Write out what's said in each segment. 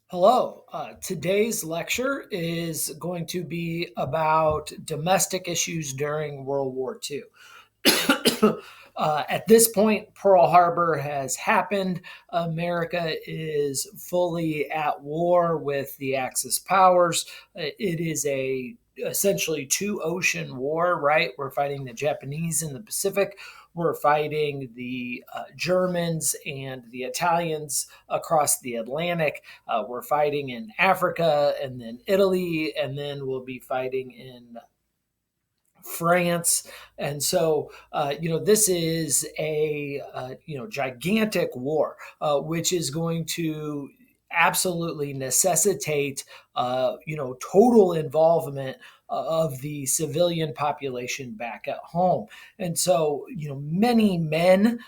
Hello. Today's lecture is going to be about domestic issues during World War II. At this point, Pearl Harbor has happened. America is fully at war with the Axis powers. It is a essentially two ocean war, right? We're fighting the Japanese in the Pacific. We're fighting the Germans and the Italians across the Atlantic. We're fighting in Africa and then Italy, and then we'll be fighting in France. And so, this is a, gigantic war, which is going to absolutely necessitate, total involvement of the civilian population back at home. And so, many men,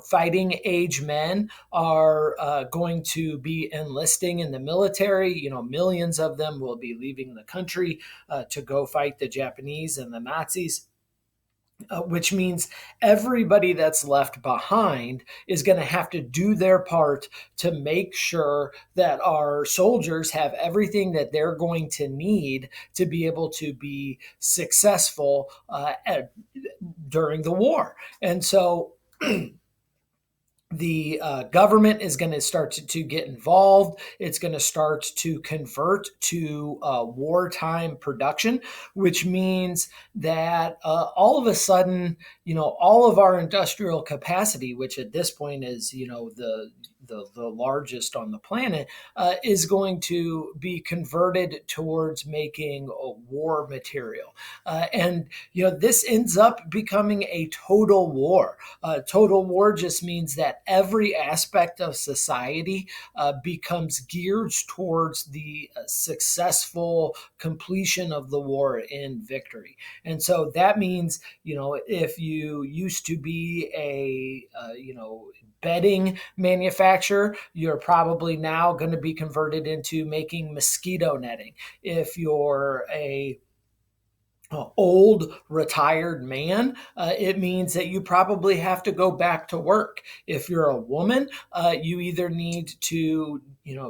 fighting age men are going to be enlisting in the military. Millions of them will be leaving the country to go fight the Japanese and the Nazis. Which means everybody that's left behind is going to have to do their part to make sure that our soldiers have everything that they're going to need to be able to be successful during the war. And so the government is going to start to get involved. It's going to start to convert to wartime production, which means that all of a sudden, all of our industrial capacity, which at this point is, the largest on the planet, is going to be converted towards making war material. This ends up becoming a total war. Total war just means that every aspect of society becomes geared towards the successful completion of the war in victory. And so that means, if you used to be a, bedding manufacturer, you're probably now going to be converted into making mosquito netting. If you're a old retired man, it means that you probably have to go back to work. If you're a woman, you either need to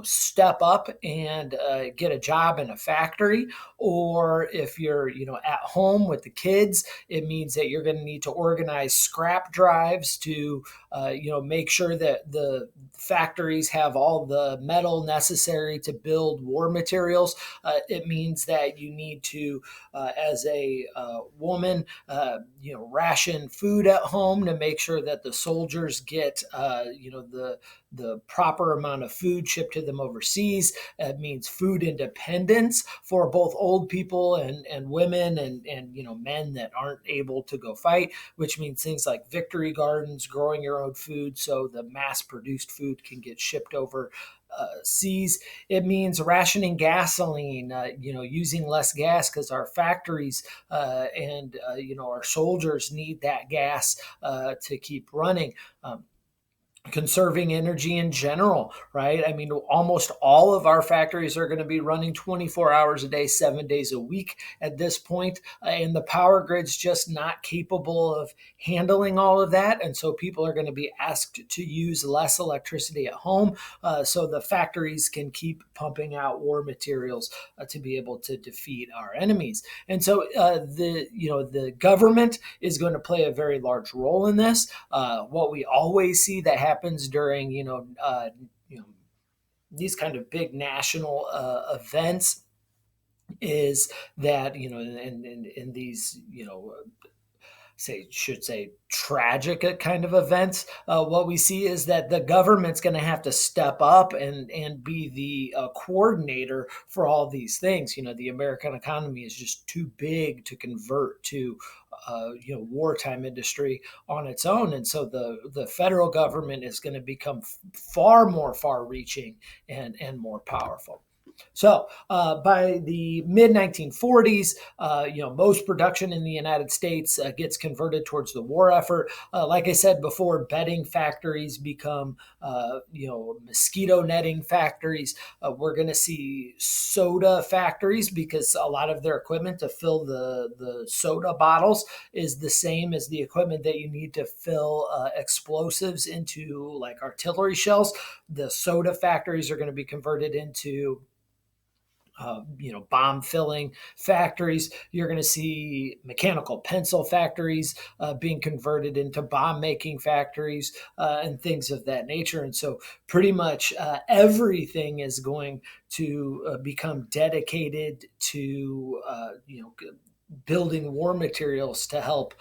step up and get a job in a factory, or if you're at home with the kids, it means that you're going to need to organize scrap drives to make sure that the factories have all the metal necessary to build war materials. It means that you need to, as a woman, ration food at home to make sure that the soldiers get, the proper amount of food shipped to them overseas. It means food independence for both old people and women and men that aren't able to go fight, which means things like victory gardens, growing your own food so the mass produced food can get shipped over seas. It means rationing gasoline, using less gas because our factories and our soldiers need that gas to keep running. Conserving energy in general, right? I mean, almost all of our factories are going to be running 24 hours a day, 7 days a week at this point, and the power grid's just not capable of handling all of that. And so people are going to be asked to use less electricity at home so the factories can keep pumping out war materials to be able to defeat our enemies. And so the government is going to play a very large role in this. What we always see that happens during these kind of big national events is that in these say tragic kind of events, what we see is that the government's going to have to step up and be the coordinator for all these things. The American economy is just too big to convert to wartime industry on its own, and so the federal government is going to become far more far-reaching and more powerful. So by the mid 1940s, most production in the United States gets converted towards the war effort. Like I said before, bedding factories become, mosquito netting factories. We're going to see soda factories because a lot of their equipment to fill the soda bottles is the same as the equipment that you need to fill explosives into, like artillery shells. The soda factories are going to be converted into bomb filling factories. You're going to see mechanical pencil factories being converted into bomb making factories and things of that nature. And so, pretty much everything is going to become dedicated to building war materials to help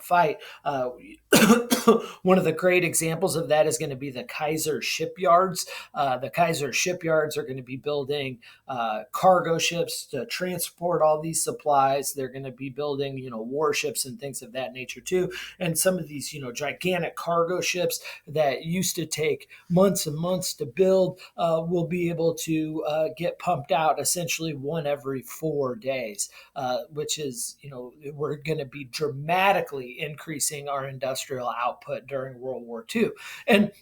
fight. One of the great examples of that is going to be the Kaiser shipyards. The Kaiser shipyards are going to be building cargo ships to transport all these supplies. They're going to be building, warships and things of that nature too. And some of these, gigantic cargo ships that used to take months and months to build will be able to get pumped out essentially one every 4 days, which is, we're going to be dramatically increasing our industrial output during World War II. And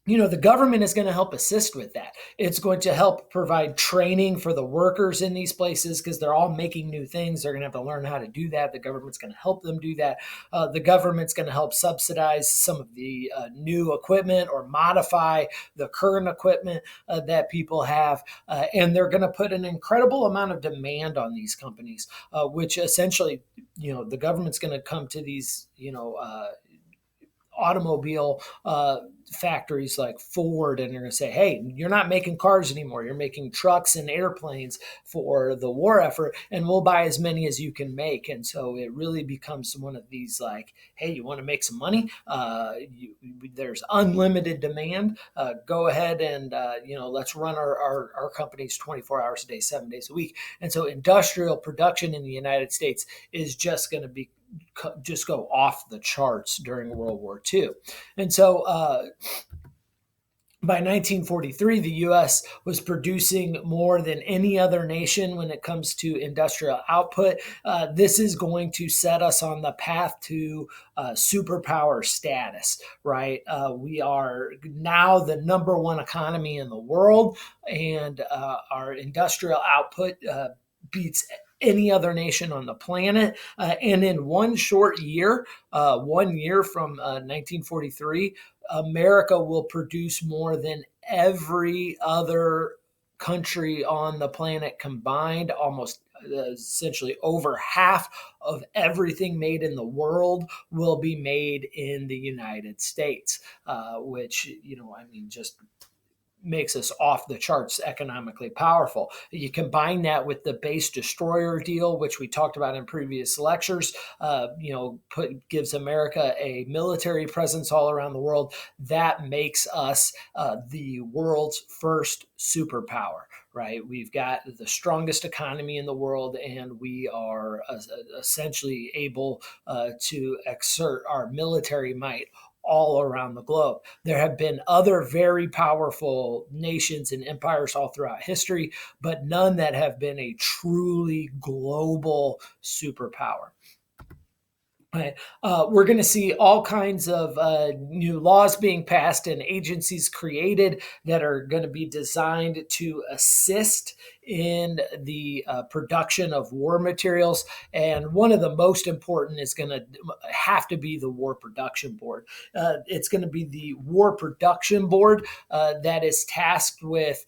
the government is going to help assist with that. It's going to help provide training for the workers in these places because they're all making new things. They're going to have to learn how to do that. The government's going to help them do that. The government's going to help subsidize some of the new equipment or modify the current equipment that people have. And they're going to put an incredible amount of demand on these companies, which essentially, the government's going to come to these, automobile factories like Ford, and they're going to say, hey, you're not making cars anymore. You're making trucks and airplanes for the war effort, and we'll buy as many as you can make. And so it really becomes one of these like, hey, you want to make some money? There's unlimited demand. Go ahead and, let's run our companies 24 hours a day, 7 days a week. And so industrial production in the United States is just going to just go off the charts during World War II. And so by 1943, the U.S. was producing more than any other nation when it comes to industrial output. This is going to set us on the path to superpower status, right? We are now the number one economy in the world, and our industrial output beats any other nation on the planet. And in one short year, 1 year from 1943, America will produce more than every other country on the planet combined, almost essentially over half of everything made in the world will be made in the United States, which, just makes us off the charts economically powerful. You combine that with the base destroyer deal, which we talked about in previous lectures, gives America a military presence all around the world. That makes us the world's first superpower. Right, we've got the strongest economy in the world, and we are essentially able to exert our military might all around the globe. There have been other very powerful nations and empires all throughout history, but none that have been a truly global superpower. We're going to see all kinds of new laws being passed and agencies created that are going to be designed to assist in the production of war materials. And one of the most important is going to have to be the War Production Board. It's going to be the War Production Board that is tasked with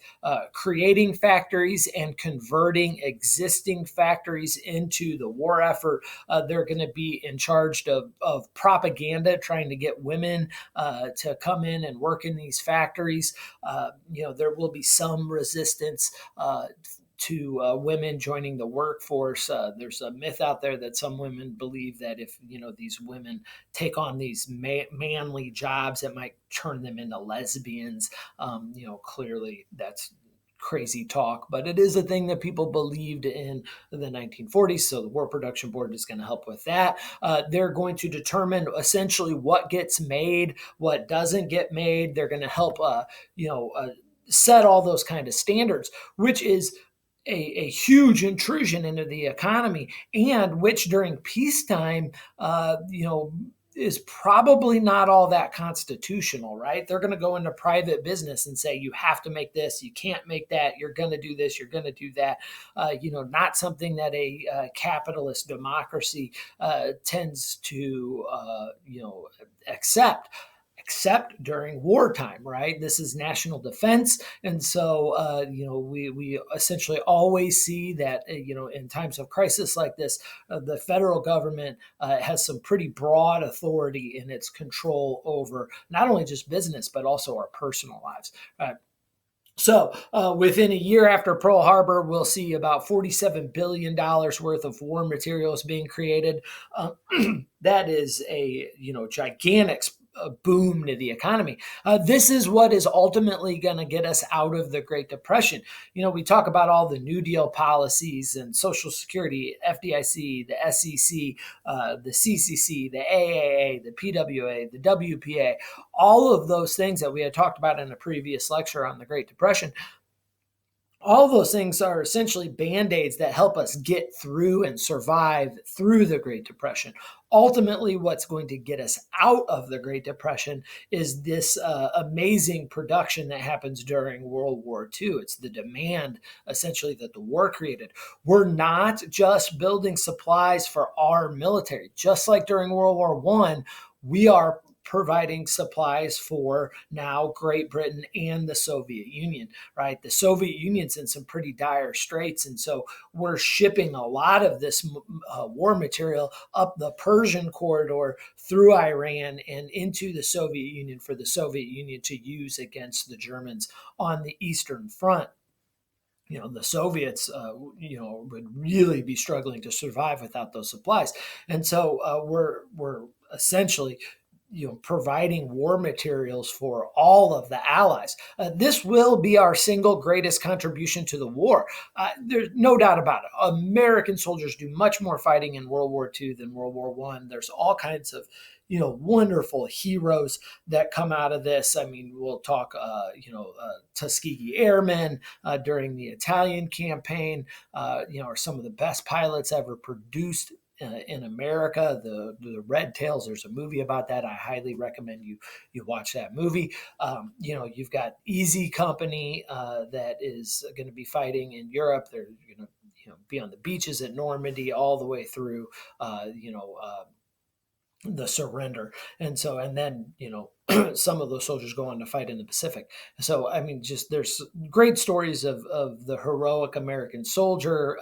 creating factories and converting existing factories into the war effort. They're going to be in charge of propaganda, trying to get women to come in and work in these factories. There will be some resistance to women joining the workforce. There's a myth out there that some women believe that if these women take on these manly jobs, it might turn them into lesbians. Clearly that's crazy talk, but it is a thing that people believed in the 1940s. So the War Production Board is going to help with that. They're going to determine essentially what gets made, what doesn't get made. They're going to help, set all those kind of standards, which is a huge intrusion into the economy, and which during peacetime, is probably not all that constitutional, right? They're going to go into private business and say, you have to make this, you can't make that, you're going to do this, you're going to do that. Not something that a capitalist democracy tends to, accept except during wartime, right? This is national defense. And so, we essentially always see that, in times of crisis like this, the federal government has some pretty broad authority in its control over not only just business, but also our personal lives. So, within a year after Pearl Harbor, we'll see about $47 billion worth of war materials being created. That is a gigantic boom to the economy. This is what is ultimately going to get us out of the Great Depression. We talk about all the New Deal policies and Social Security, FDIC, the SEC, the CCC, the AAA, the PWA, the WPA, all of those things that we had talked about in a previous lecture on the Great Depression. All those things are essentially band-aids that help us get through and survive through the Great Depression. Ultimately, what's going to get us out of the Great Depression is this amazing production that happens during World War II. It's the demand, essentially, that the war created. We're not just building supplies for our military. Just like during World War I, we are providing supplies for now Great Britain and the Soviet Union, right? The Soviet Union's in some pretty dire straits. And so we're shipping a lot of this war material up the Persian corridor through Iran and into the Soviet Union for the Soviet Union to use against the Germans on the Eastern Front. The Soviets, would really be struggling to survive without those supplies. And so we're essentially providing war materials for all of the allies. This will be our single greatest contribution to the war. There's no doubt about it. American soldiers do much more fighting in World War II than World War I. There's all kinds of wonderful heroes that come out of this. I mean, we'll talk, Tuskegee Airmen during the Italian campaign, are some of the best pilots ever produced in America. The Red Tails, there's a movie about that. I highly recommend you watch that movie. You've got Easy Company that is going to be fighting in Europe. They're going to be on the beaches at Normandy all the way through the surrender. And then some of those soldiers go on to fight in the Pacific. So, I mean, just there's great stories of the heroic American soldier,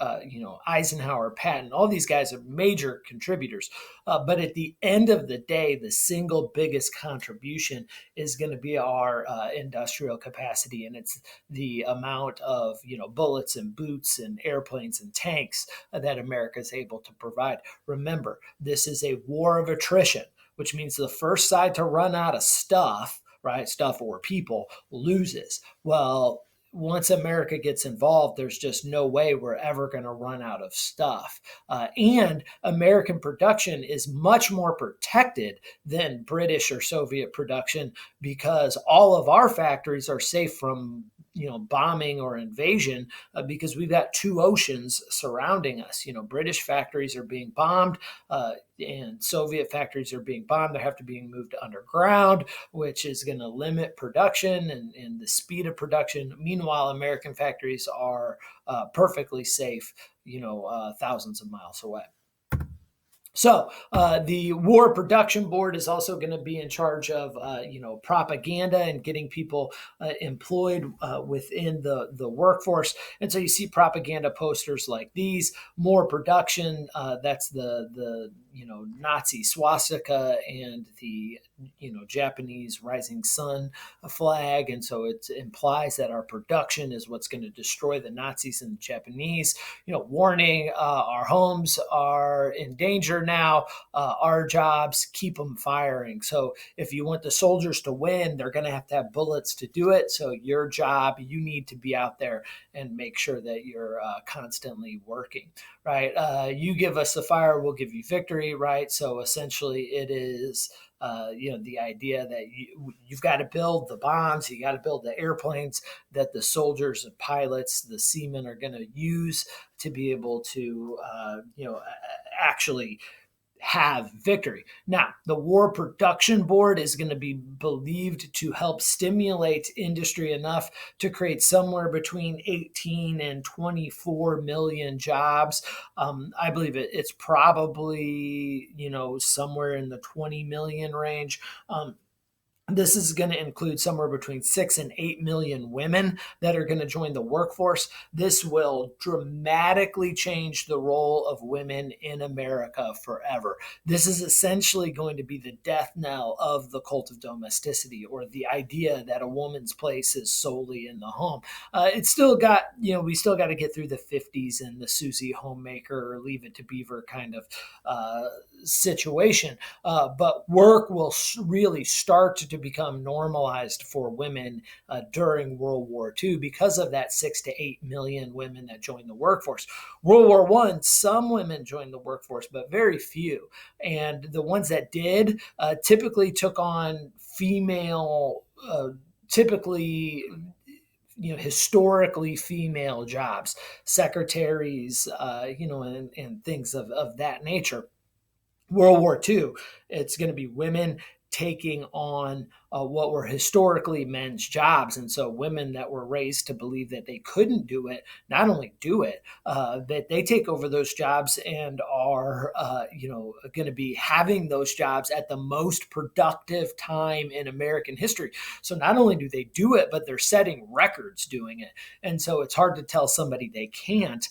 Eisenhower, Patton, all these guys are major contributors. But at the end of the day, the single biggest contribution is going to be our industrial capacity. And it's the amount of, bullets and boots and airplanes and tanks that America is able to provide. Remember, this is a war of attrition, which means the first side to run out of stuff, right, stuff or people, loses. Well, once America gets involved, there's just no way we're ever going to run out of stuff. And American production is much more protected than British or Soviet production because all of our factories are safe from bombing or invasion because we've got two oceans surrounding us. British factories are being bombed and Soviet factories are being bombed. They have to be moved underground, which is going to limit production and the speed of production. Meanwhile, American factories are perfectly safe, thousands of miles away. So the War Production Board is also going to be in charge of, propaganda and getting people employed within the workforce. And so you see propaganda posters like these, more production. That's the Nazi swastika and the Japanese rising sun flag. And so it implies that our production is what's going to destroy the Nazis and the Japanese. Warning, our homes are in danger now. Our jobs, keep them firing. So if you want the soldiers to win, they're going to have bullets to do it. So your job, you need to be out there and make sure that you're constantly working, right? You give us the fire, we'll give you victory, right? So essentially it is the idea that you've got to build the bombs, you got to build the airplanes that the soldiers and pilots, the seamen are going to use to be able to, actually have victory. Now, the War Production Board is going to be believed to help stimulate industry enough to create somewhere between 18 and 24 million jobs. I believe it's probably, somewhere in the 20 million range. This is going to include somewhere between 6 and 8 million women that are going to join the workforce. This will dramatically change the role of women in America forever. This is essentially going to be the death knell of the cult of domesticity, or the idea that a woman's place is solely in the home. It's still got, we still got to get through the 50s and the Susie homemaker or leave it to Beaver kind of situation. But work will really start to become normalized for women during World War II because of that 6 to 8 million women that joined the workforce. World War I, some women joined the workforce, but very few. And the ones that did typically took on female, typically historically female jobs, secretaries, and things of that nature. World War II, it's going to be women taking on what were historically men's jobs. And so women that were raised to believe that they couldn't do it, not only do it, that they take over those jobs and are, going to be having those jobs at the most productive time in American history. So not only do they do it, but they're setting records doing it. And so it's hard to tell somebody they can't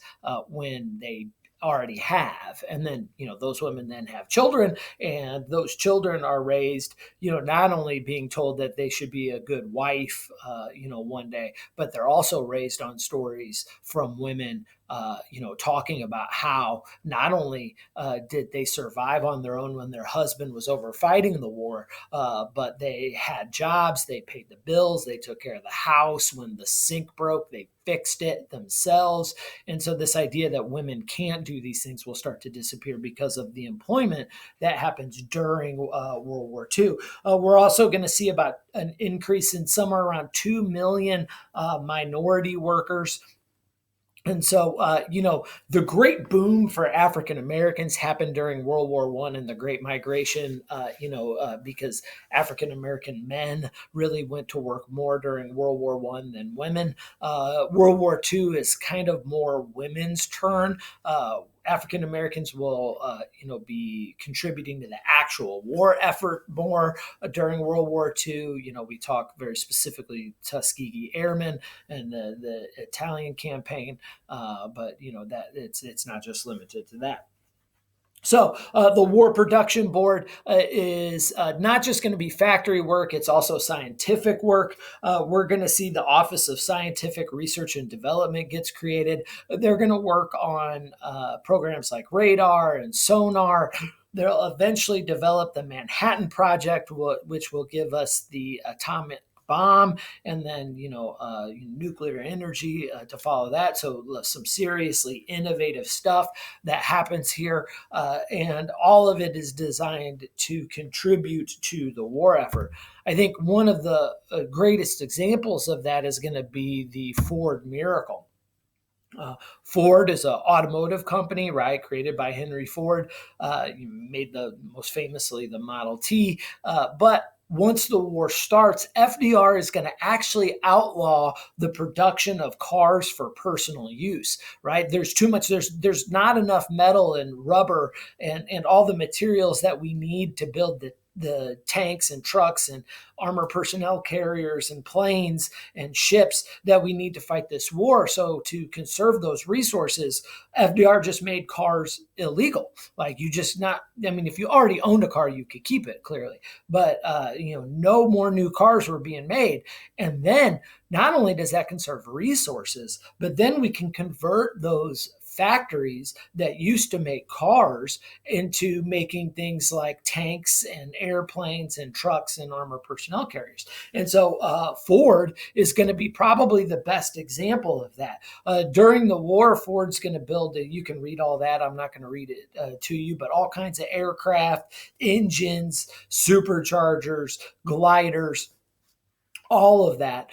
when they already have. And then, those women then have children, and those children are raised, not only being told that they should be a good wife, one day, but they're also raised on stories from women, talking about how not only did they survive on their own when their husband was over fighting the war, but they had jobs, they paid the bills, they took care of the house. When the sink broke, they fixed it themselves. And so this idea that women can't do these things will start to disappear because of the employment that happens during World War II. We're also going to see about an increase in somewhere around 2 million minority workers. And so, the great boom for African Americans happened during World War I and the Great Migration, because African American men really went to work more during World War I than women. World War II is kind of more women's turn. African Americans will, be contributing to the actual war effort more during World War II. We talk very specifically Tuskegee Airmen and the Italian campaign, but that it's not just limited to that. So the War Production Board is not just going to be factory work, it's also scientific work. We're going to see the Office of Scientific Research and Development gets created. They're going to work on programs like radar and sonar. They'll eventually develop the Manhattan Project, which will give us the atomic bomb, and then nuclear energy to follow that. So some seriously innovative stuff that happens here, and all of it is designed to contribute to the war effort. I think one of the greatest examples of that is going to be the Ford Miracle. Ford is an automotive company, right? Created by Henry Ford. Made most famously the Model T, but once the war starts, FDR is going to actually outlaw the production of cars for personal use, right? There's too much, there's not enough metal and rubber and all the materials that we need to build the tanks and trucks and armor personnel carriers and planes and ships that we need to fight this war. So to conserve those resources, FDR just made cars illegal. Like if you already owned a car, you could keep it clearly, but no more new cars were being made. And then not only does that conserve resources, but then we can convert those factories that used to make cars into making things like tanks and airplanes and trucks and armored personnel carriers. And so Ford is going to be probably the best example of that. During the war, Ford's going to build, you can read all that. I'm not going to read it to you, but all kinds of aircraft, engines, superchargers, gliders, all of that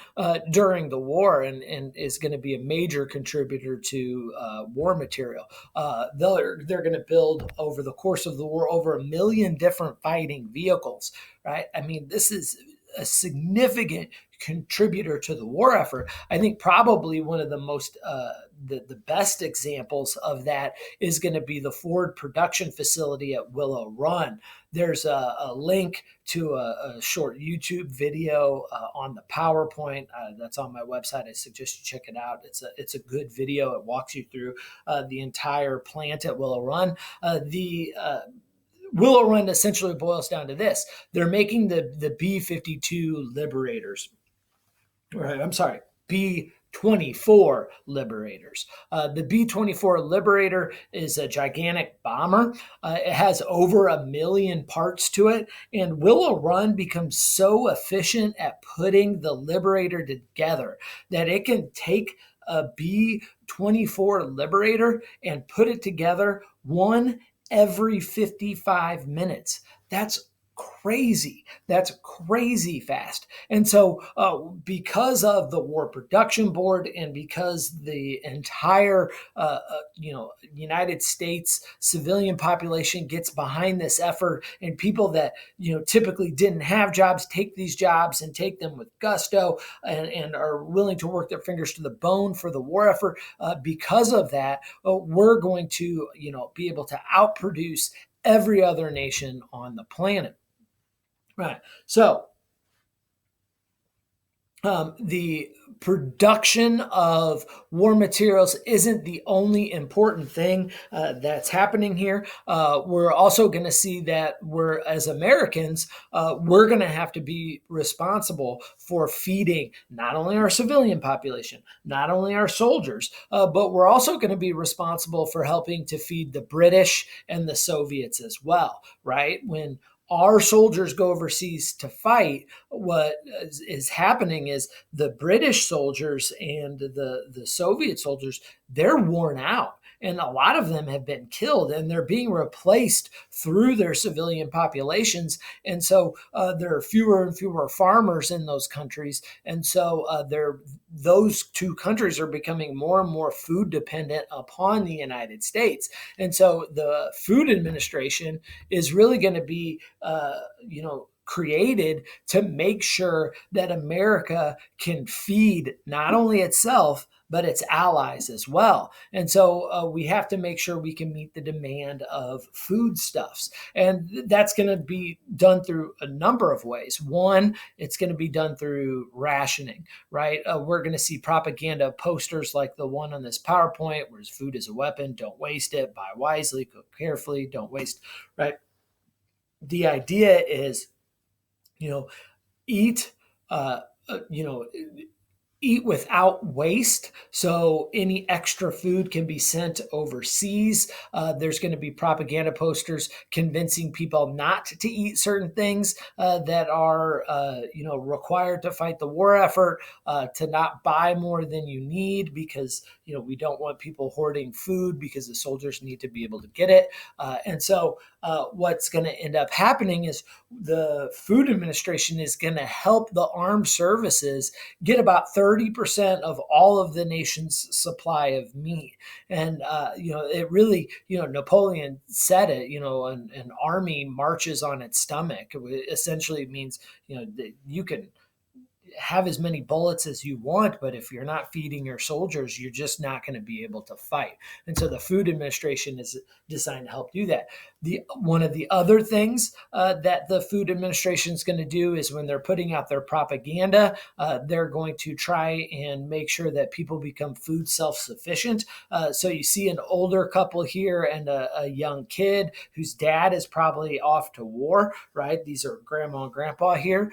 during the war, and is going to be a major contributor to war material. They're going to build over the course of the war over 1 million different fighting vehicles, right? I mean, this is a significant contributor to the war effort. I think probably one of the most the best examples of that is going to be the Ford production facility at Willow Run. There's a link to a short YouTube video on the PowerPoint that's on my website. I suggest you check it out. It's a good video. It walks you through the entire plant at Willow Run. The Willow Run essentially boils down to this: they're making the B-52 Liberators. Right, I'm sorry, B-24 Liberators. The B-24 Liberator is a gigantic bomber. It has over 1 million parts to it, and Willow Run becomes so efficient at putting the Liberator together that it can take a B-24 Liberator and put it together one every 55 minutes. That's crazy. That's crazy fast. And so, because of the War Production Board and because the entire, United States civilian population gets behind this effort, and people that typically didn't have jobs take these jobs and take them with gusto, and are willing to work their fingers to the bone for the war effort. Because of that, we're going to be able to outproduce every other nation on the planet. Right. So the production of war materials isn't the only important thing that's happening here. We're also going to see that as Americans, we're going to have to be responsible for feeding not only our civilian population, not only our soldiers, but we're also going to be responsible for helping to feed the British and the Soviets as well, right? When our soldiers go overseas to fight, what is happening is the British soldiers and the Soviet soldiers, they're worn out. And a lot of them have been killed, and they're being replaced through their civilian populations. And so there are fewer and fewer farmers in those countries. And so those two countries are becoming more and more food dependent upon the United States. And so the Food Administration is really going to be, created to make sure that America can feed not only itself, but its allies as well. And so we have to make sure we can meet the demand of foodstuffs. And that's going to be done through a number of ways. One, it's going to be done through rationing, right? We're going to see propaganda posters like the one on this PowerPoint, where food is a weapon, don't waste it, buy wisely, cook carefully, don't waste, right? The idea is, eat, eat without waste. So any extra food can be sent overseas. There's going to be propaganda posters convincing people not to eat certain things that are, required to fight the war effort, to not buy more than you need because, we don't want people hoarding food because the soldiers need to be able to get it. And so what's going to end up happening is the Food Administration is going to help the armed services get about 30% of all of the nation's supply of meat. And, it really, Napoleon said it, an army marches on its stomach. It essentially means, that you can have as many bullets as you want, but if you're not feeding your soldiers, you're just not going to be able to fight. And so the Food Administration is designed to help do that. One of the other things that the Food Administration is going to do is when they're putting out their propaganda, they're going to try and make sure that people become food self-sufficient. So you see an older couple here and a young kid whose dad is probably off to war, right? These are grandma and grandpa here.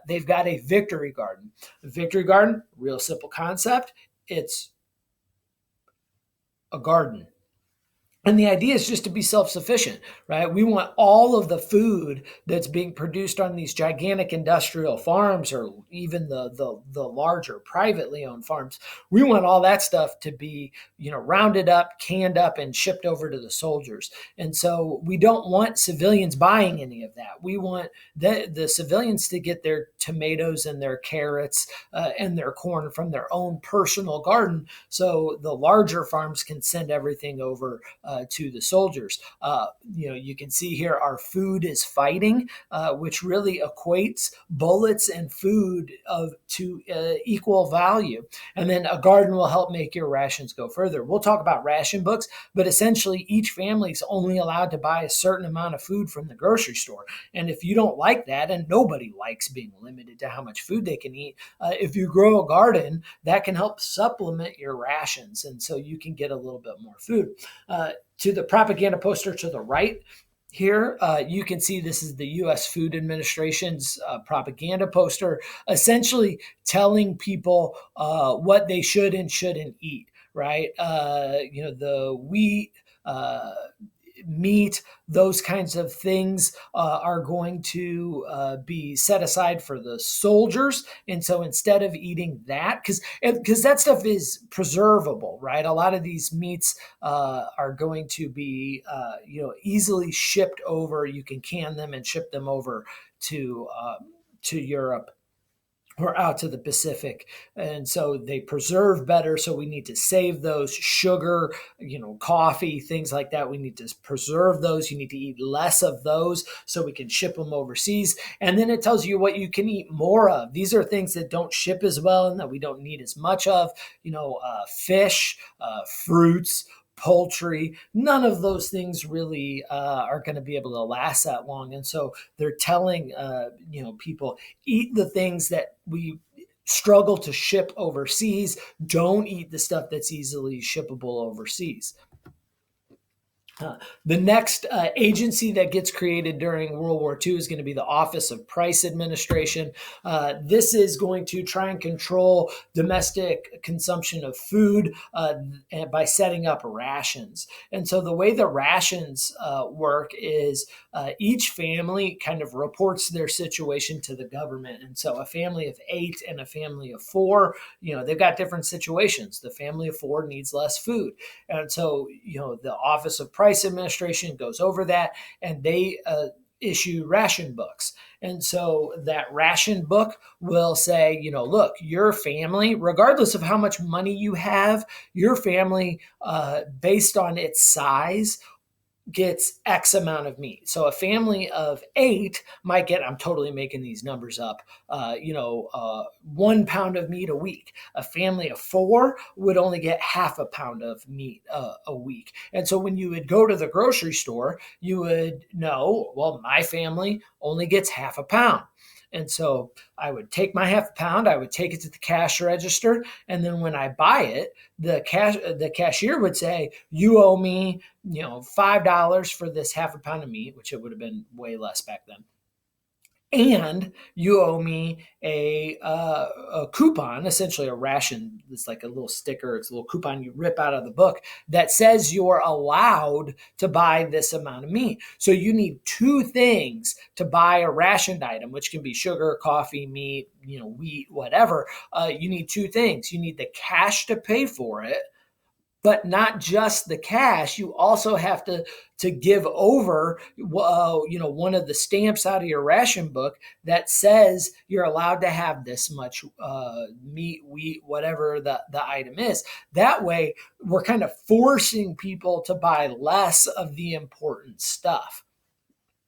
They've got a victory garden. A victory garden, real simple concept. It's a garden. And the idea is just to be self-sufficient, right? We want all of the food that's being produced on these gigantic industrial farms, or even the larger privately owned farms. We want all that stuff to be, rounded up, canned up, and shipped over to the soldiers. And so we don't want civilians buying any of that. We want the civilians to get their tomatoes and their carrots and their corn from their own personal garden, so the larger farms can send everything over to the soldiers. You can see here our food is fighting, which really equates bullets and food to equal value. And then a garden will help make your rations go further. We'll talk about ration books, but essentially each family is only allowed to buy a certain amount of food from the grocery store. And if you don't like that, and nobody likes being limited to how much food they can eat, if you grow a garden, that can help supplement your rations. And so you can get a little bit more food. To the propaganda poster to the right, here, you can see this is the U.S. Food Administration's propaganda poster, essentially telling people what they should and shouldn't eat, right? The wheat, meat, those kinds of things are going to be set aside for the soldiers. And so instead of eating that, because that stuff is preservable, right? A lot of these meats are going to be easily shipped over. You can can them and ship them over to Europe or out to the Pacific. And so they preserve better. So we need to save those. Sugar, coffee, things like that. We need to preserve those. You need to eat less of those so we can ship them overseas. And then it tells you what you can eat more of. These are things that don't ship as well and that we don't need as much of, fish, fruits, poultry. None of those things really are going to be able to last that long. And so they're telling people, eat the things that we struggle to ship overseas. Don't eat the stuff that's easily shippable overseas. The next agency that gets created during World War II is going to be the Office of Price Administration. This is going to try and control domestic consumption of food by setting up rations. And so the way the rations work is each family kind of reports their situation to the government. And so a family of 8 and a family of 4, they've got different situations. The family of 4 needs less food. And so, the Office of Price Administration goes over that, and they issue ration books. And so that ration book will say, look, your family, regardless of how much money you have, your family, based on its size, gets X amount of meat. So a family of 8 might get, I'm totally making these numbers up, 1 pound of meat a week. A family of 4 would only get half a pound of meat a week. And so when you would go to the grocery store, you would know, well, my family only gets half a pound. And so I would take my half a pound, I would take it to the cash register, and then when I buy it, the cashier would say, you owe me, $5 for this half a pound of meat, which it would have been way less back then. And you owe me a coupon, essentially a ration. It's like a little sticker. It's a little coupon you rip out of the book that says you're allowed to buy this amount of meat. So you need 2 things to buy a rationed item, which can be sugar, coffee, meat, wheat, whatever. You need 2 things. You need the cash to pay for it, but not just the cash. You also have to give over, one of the stamps out of your ration book that says you're allowed to have this much meat, wheat, whatever the item is. That way, we're kind of forcing people to buy less of the important stuff,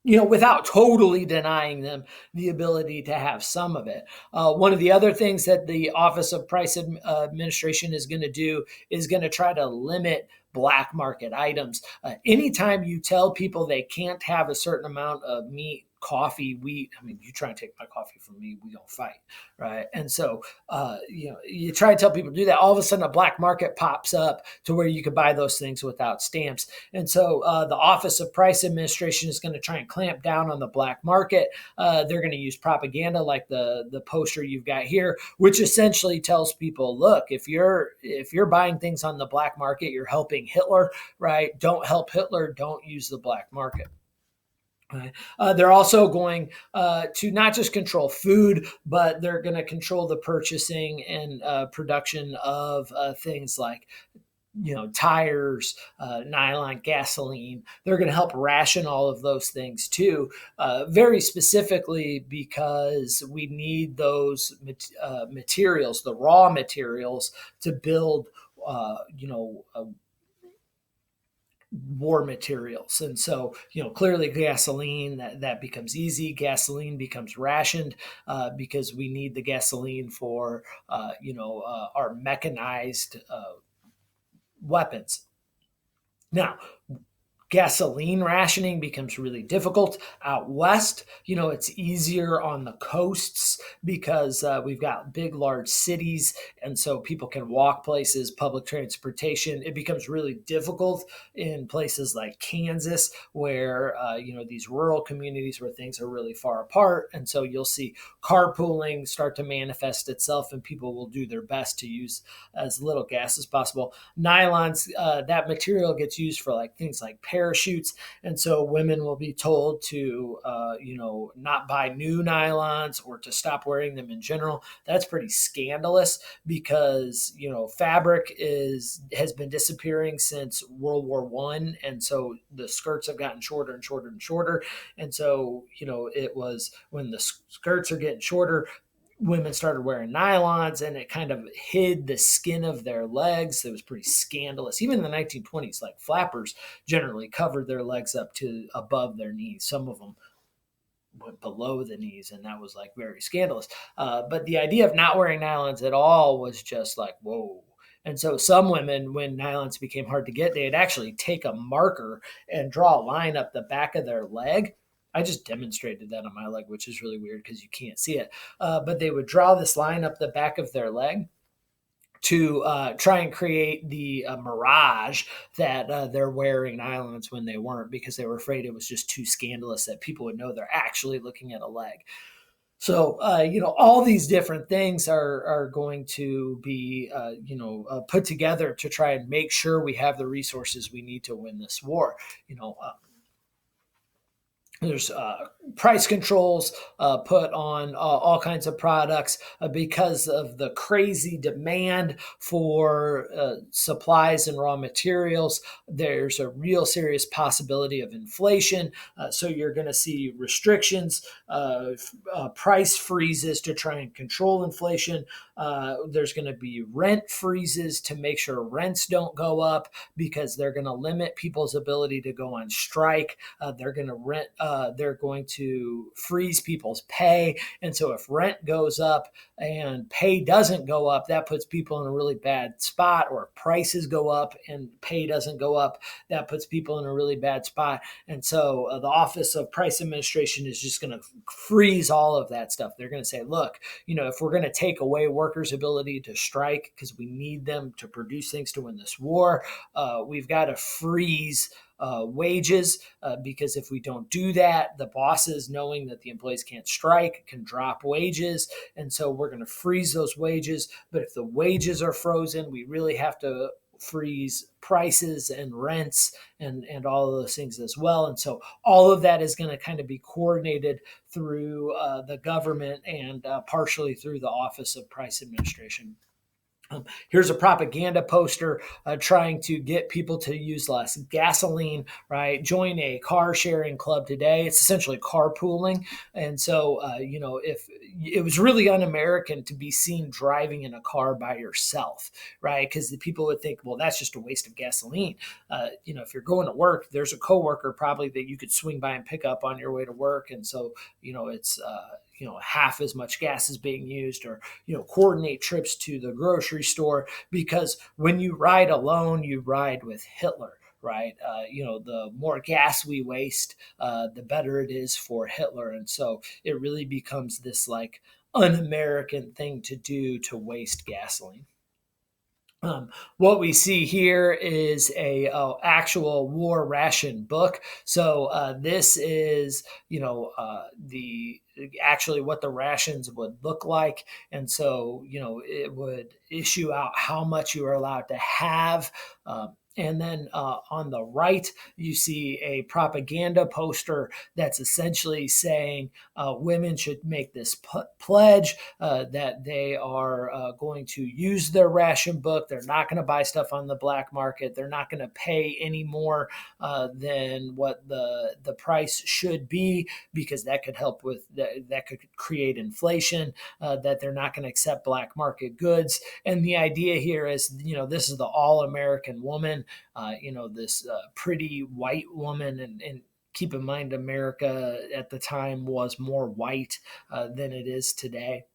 without totally denying them the ability to have some of it. One of the other things that the Office of Price Administration is going to do is going to try to limit black market items. Anytime you tell people they can't have a certain amount of meat, coffee. You try and take my coffee from me, we don't fight, right? And so, you try to tell people to do that. All of a sudden, a black market pops up to where you can buy those things without stamps. And so, the Office of Price Administration is going to try and clamp down on the black market. They're going to use propaganda like the poster you've got here, which essentially tells people, look, if you're buying things on the black market, you're helping Hitler, right? Don't help Hitler. Don't use the black market. Right. They're also going to not just control food, but they're going to control the purchasing and production of things like tires, nylon, gasoline. They're going to help ration all of those things too, very specifically because we need those materials, the raw materials, to build, war materials. And so, clearly gasoline, that becomes easy. Gasoline becomes rationed because we need the gasoline for, our mechanized weapons. Now, gasoline rationing becomes really difficult out west. It's easier on the coasts because we've got big, large cities, and so people can walk places, public transportation. It becomes really difficult in places like Kansas, where these rural communities where things are really far apart, and so you'll see carpooling start to manifest itself, and people will do their best to use as little gas as possible. Nylons, that material gets used for things like parachutes, and so women will be told to not buy new nylons or to stop wearing them in general. That's pretty scandalous because fabric has been disappearing since World War I, and so the skirts have gotten shorter and shorter and shorter. And so it was when the skirts are getting shorter, women started wearing nylons, and it kind of hid the skin of their legs. It was pretty scandalous. Even in the 1920s, flappers generally covered their legs up to above their knees. Some of them went below the knees, and that was very scandalous. But the idea of not wearing nylons at all was just whoa. And so some women, when nylons became hard to get, they'd actually take a marker and draw a line up the back of their leg. I just demonstrated that on my leg, which is really weird because you can't see it. But they would draw this line up the back of their leg to try and create the mirage that they're wearing nylons when they weren't, because they were afraid it was just too scandalous that people would know they're actually looking at a leg. So, all these different things are going to be, put together to try and make sure we have the resources we need to win this war. There's price controls put on all kinds of products because of the crazy demand for supplies and raw materials. There's a real serious possibility of inflation. So you're going to see restrictions, price freezes to try and control inflation. There's going to be rent freezes to make sure rents don't go up, because they're going to limit people's ability to go on strike. They're going to freeze people's pay. And so if rent goes up and pay doesn't go up, that puts people in a really bad spot. Or if prices go up and pay doesn't go up, that puts people in a really bad spot. And so the Office of Price Administration is just going to freeze all of that stuff. They're going to say, look, if we're going to take away workers' ability to strike because we need them to produce things to win this war, we've got to freeze wages, because if we don't do that, the bosses, knowing that the employees can't strike, can drop wages. And so we're going to freeze those wages. But if the wages are frozen, we really have to freeze prices and rents and all of those things as well. And so all of that is going to kind of be coordinated through the government and partially through the Office of Price Administration. Here's a propaganda poster trying to get people to use less gasoline, right? Join a car sharing club today. It's essentially carpooling. And so, if it was really un-American to be seen driving in a car by yourself, right? Because the people would think, well, that's just a waste of gasoline. If you're going to work, there's a coworker probably that you could swing by and pick up on your way to work. And so, it's half as much gas is being used, or coordinate trips to the grocery store, because when you ride alone, you ride with Hitler, right? The more gas we waste, the better it is for Hitler. And so it really becomes this like un-American thing to do to waste gasoline. What we see here is a actual war ration book. So this is the actually what the rations would look like, and so it would issue out how much you are allowed to have. And then on the right, you see a propaganda poster that's essentially saying women should make this pledge that they are going to use their ration book. They're not going to buy stuff on the black market. They're not going to pay any more than what the price should be, because that could help with that could create inflation. That they're not going to accept black market goods. And the idea here is, this is the all American woman. This pretty white woman, and keep in mind, America at the time was more white than it is today.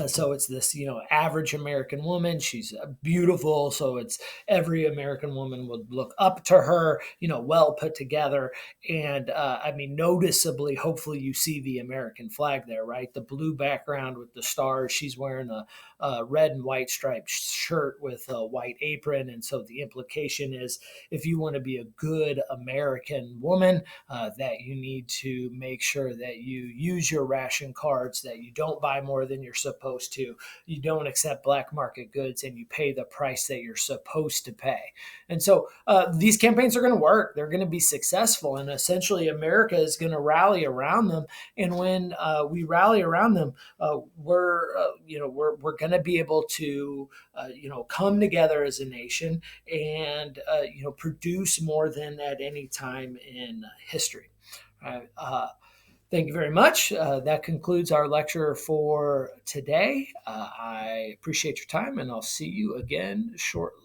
So it's this, average American woman. She's beautiful. So it's every American woman would look up to her, well put together. And I mean, noticeably, hopefully you see the American flag there, right? The blue background with the stars. She's wearing a red and white striped shirt with a white apron. And so the implication is, if you want to be a good American woman, that you need to make sure that you use your ration cards, that you don't buy more than you're supposed to, you don't accept black market goods, and you pay the price that you're supposed to pay. And so these campaigns are going to work. They're going to be successful, and essentially America is going to rally around them. And when we rally around them, we're going to be able to come together as a nation and produce more than at any time in history. Thank you very much. That concludes our lecture for today. I appreciate your time, and I'll see you again shortly.